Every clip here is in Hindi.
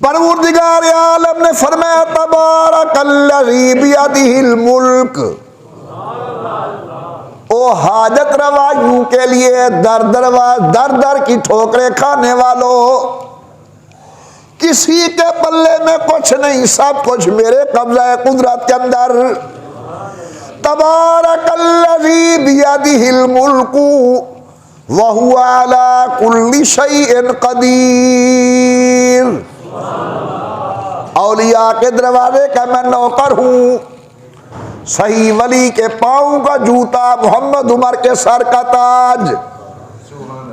परवरदिगार आलम ने फरमाया तबारकल्लज़ी बियदिहिल मुल्क। ओ हाजत रवाइयों के लिए दर दर की ठोकरें खाने वालों, किसी के पल्ले में कुछ नहीं, सब कुछ मेरे कब्ज़ा कुदरत के अंदर। तबारकल्लज़ी बियदिहिल मुल्कु व हुवा अला कुल्लि शैइन क़दीर। औलिया के दरवाजे का मैं नौकर हूँ, सही वली के पाँव का जूता मोहम्मद उमर के सर का ताज,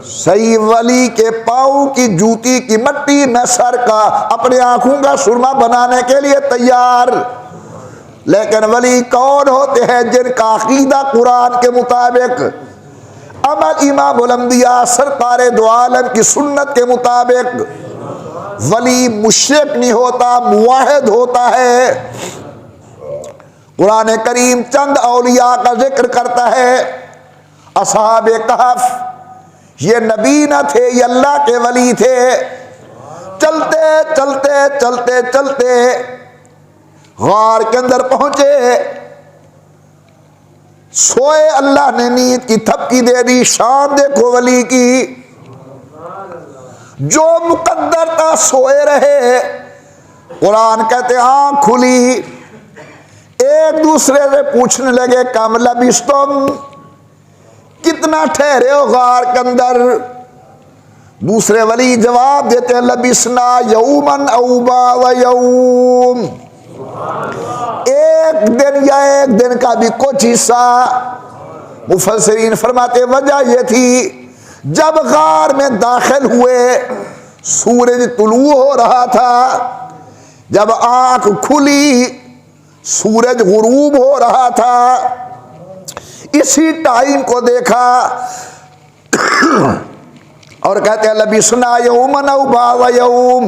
सही वली के पाँव की जूती की मट्टी मैं सर का अपने आंखों का सुरमा बनाने के लिए तैयार। लेकिन वली कौन होते हैं? जिनका अकीदा कुरान के मुताबिक, अमल इमामुल अंबिया सरकारे दो आलम की सुन्नत के मुताबिक। वली मुशरिक नहीं होता, मुवाहिद होता है। कुरान करीम चंद औलिया का जिक्र करता है। असहाबे कहफ ये नबी न थे, ये अल्लाह के वली थे। चलते चलते चलते चलते गार के अंदर पहुंचे, सोए, अल्लाह ने नींद की थपकी दे दी। शान देखो वली की, जो मुकद्दर था सोए रहे। कुरान कहते आंख खुली, एक दूसरे से पूछने लगे कम लबिस्तुम, कितना ठहरे हो गार के अंदर? दूसरे वली जवाब देते लबिसना यौमन औ बाज़ यौम, एक दिन या एक दिन का भी कुछ हिस्सा। मुफस्सिरीन फरमाते वजह ये थी, जब गार में दाखिल हुए सूरज तुलू हो रहा था, जब आंख खुली सूरज गुरूब हो रहा था। इसी टाइम को देखा और कहते हैं लबिसना यौमन औ बाज़ यौम,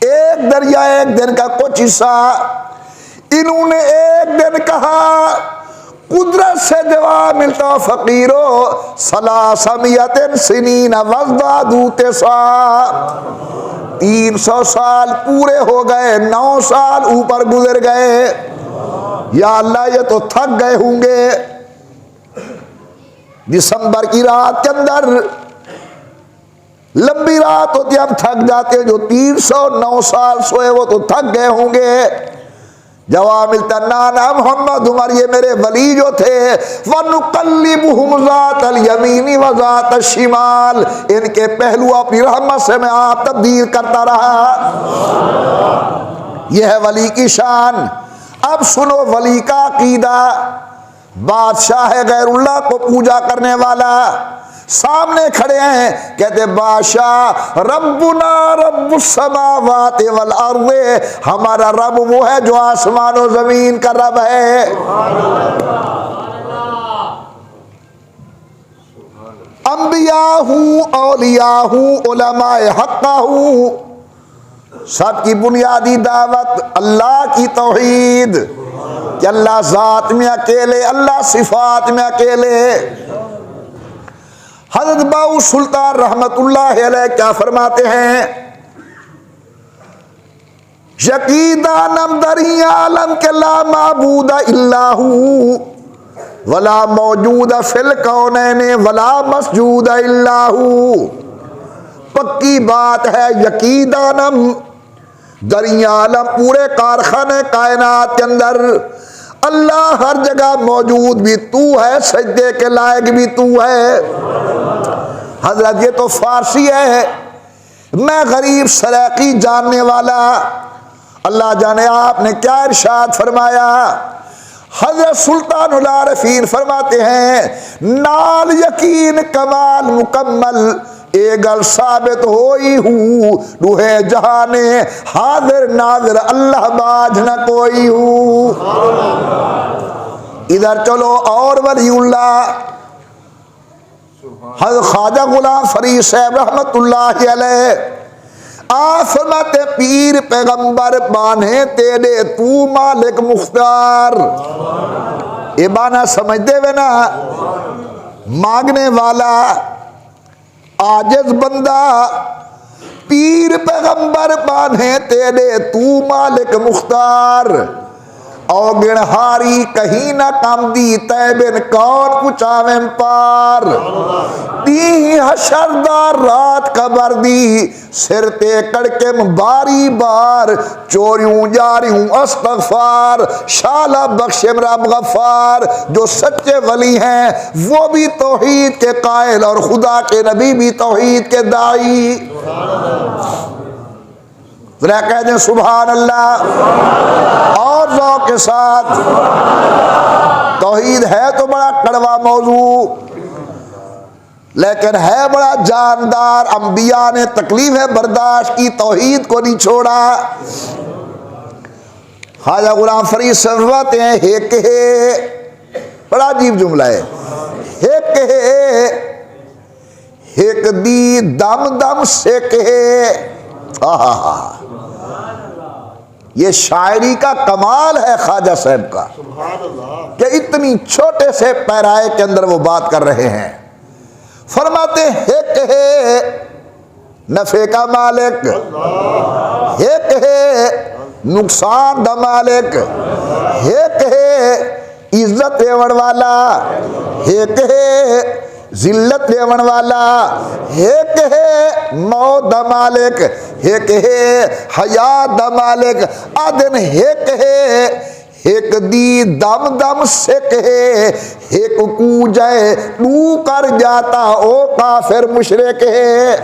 एक दिन या एक दिन का कुछ हिस्सा। इन्होंने एक दिन कहा, कुदरत से जवाब मिलता फकीरो सलासमियतिन सिनीन वज़दादू तिसा, 300 साल पूरे हो गए, 9 साल ऊपर गुजर गए। या अल्लाह ये तो थक गए होंगे। दिसंबर की रात के अंदर लंबी रात होती है, हम थक जाते हैं। जो 309 साल सोए वो तो थक गए होंगे। जवाब मिलता ना मोहम्मद उमर ये मेरे वली जो थे, वनुकल्लिबुहुम ज़ातल यमीनी व ज़ातल शिमाल, इनके पहलू अपनी रहमत से मैं आप तब्दील करता रहा। यह है वली की शान। अब सुनो वली का अकीदा। बादशाह है गैरुल्लाह को पूजा करने वाला, सामने खड़े हैं, कहते बादशाह रब्बुना रब्बुस समावाति वल अर्ज़, हमारा रब वो है जो आसमान और जमीन का रब है। अंबिया हूँ, औलिया हूँ, उलमाए हक़्क़ा हूँ, सबकी बुनियादी दावत अल्लाह की तौहीद, कि अल्लाह ज़ात में अकेले, अल्लाह सिफात में अकेले। हज़रत बाऊ सुल्तान रहमतुल्लाह अलैह क्या फरमाते हैं? यकीदानम दरी आलम के ला माबूदा इल्लाहू वला मौजूदा फिल कौनैने वला मसजूदा इल्लाहू। पक्की बात है, यकीदानम दरी आलम पूरे कारखाने कायनात के अंदर अल्लाह हर जगह मौजूद भी तू है, सजदे के लायक भी तू है। हजरत ये तो फारसी है, मैं गरीब सराकी जानने वाला। अल्लाह जाने आपने क्या इरशाद फरमाया। हजरत सुल्तानुल आरिफीन फरमाते हैं नाल यकीन कमाल मुकम्मल ए गल साबित होई हूँ, रूहे जहाने हाजिर नाजिर अल्लाह बाज न कोई हूँ। इधर चलो और वलीउल्लाह हज़रत ख्वाजा गुलाम फरीद साहब रहमतुल्लाह अलैह आ फरमाते पीर पैगंबर बाने तेरे तू मालिक मुख्तार। ये बाना समझते वे ना, मांगने वाला आजिज बंदा पीर पैगंबर माने तेरे तू मालिक मुख्तार, औगिण हारी कहीं न कम दी तैबिन कौन कुचावें पार। दी हशरदार रात कबर दी सिर ते कड़के बारी बार, चोरियों जारियों अस्तगफार, शाला बख्शे रब गफार। जो सच्चे वली हैं वो भी तौहीद के कायल और खुदा के नबी भी तौहीद के दाई। जरा कह दें सुभान अल्लाह और ज़ौक़ के साथ। तौहीद है तो बड़ा कड़वा मौजू, लेकिन है बड़ा जानदार। अंबिया ने तकलीफें बर्दाश्त की, तौहीद को नहीं छोड़ा। ख्वाजा गुलाम फरीद फरमाते हैं हेक है, बड़ा अजीब जुमला है, हेक है हेक दी दम दम सेक है। ये शायरी का कमाल है ख्वाजा साहब का कि इतनी छोटे से पैराए के अंदर वो बात कर रहे हैं। फरमाते हेक है नफे का मालिक, हेक है नुकसान दा मालिक, हेक है इज्जत देवन वाला, हेक है जिल्लत देवन वाला, हेक है मौत दा मालिक, हेक है हयात दा मालिक। आदन हेक है हेक दी दम दम सेक है, हेक कूजय तू कर जाता ओ काफिर मुशरिक है।